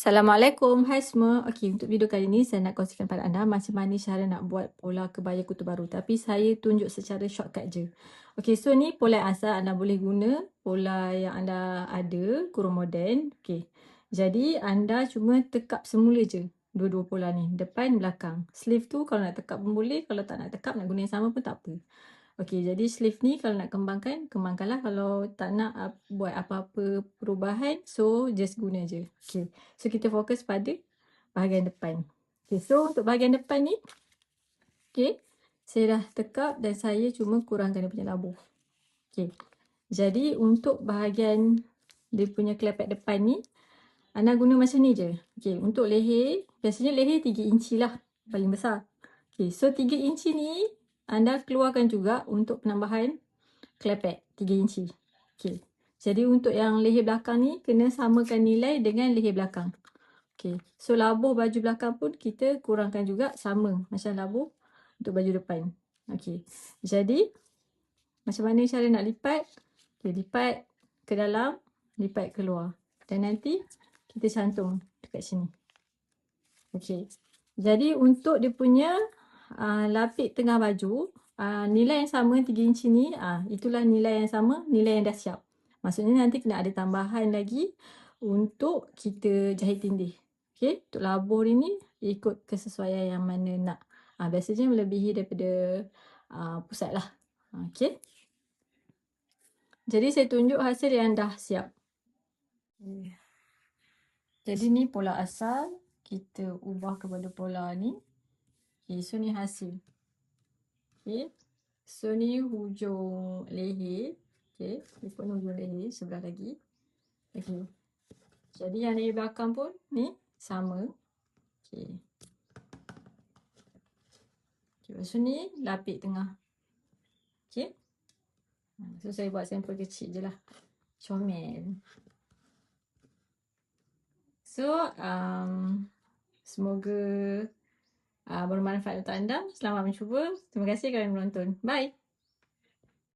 Assalamualaikum, hai semua. Okey, untuk video kali ni saya nak kongsikan pada anda macam mana cara nak buat pola kebaya kutub baru. Tapi saya tunjuk secara shortcut je. Okey, so ni pola yang asal anda boleh guna. Pola yang anda ada, kurung moden. Okey, jadi anda cuma tekap semula je dua-dua pola ni. Depan, belakang. Sleeve tu kalau nak tekap pun boleh. Kalau tak nak tekap, nak guna yang sama pun tak apa. Okey, jadi sleeve ni kalau nak kembangkan, kembangkanlah. Kalau tak nak buat apa-apa perubahan, so just guna je. Okey, so kita fokus pada bahagian depan. Okey, so untuk bahagian depan ni, okey, saya dah tekap dan saya cuma kurangkan dia punya labuh. Okey, jadi untuk bahagian dia punya kelepek depan ni, anda guna macam ni je. Okey, untuk leher, biasanya leher 3 inci lah, paling besar. Okey, so 3 inci ni anda keluarkan juga untuk penambahan kelepek 3 inci. Okey, jadi untuk yang leher belakang ni, kena samakan nilai dengan leher belakang. Okey, so labuh baju belakang pun kita kurangkan juga sama macam labuh untuk baju depan. Okey, jadi macam mana cara nak lipat? Okey, lipat ke dalam, lipat keluar. Dan nanti kita cantum dekat sini. Okey, jadi untuk dia punya lapik tengah baju, nilai yang sama 3 inci ni, itulah nilai yang sama, nilai yang dah siap. Maksudnya nanti kena ada tambahan lagi untuk kita jahit tindih. Okey, untuk labuh ni ikut kesesuaian yang mana nak. Biasanya melebihi daripada pusat lah. Okey, jadi saya tunjuk hasil yang dah siap. Jadi ni pola asal, kita ubah kepada pola ni. Okay, so ni hasil. Okay, so ni hujung leher. Okay, ni pun hujung leher sebelah lagi. Okay, jadi yang leher belakang pun ni sama. Okay, so ni lapik tengah. Okay, so saya buat sampel kecil je lah. Comel. So semoga bermanfaat untuk anda. Selamat mencuba. Terima kasih kerana menonton. Bye.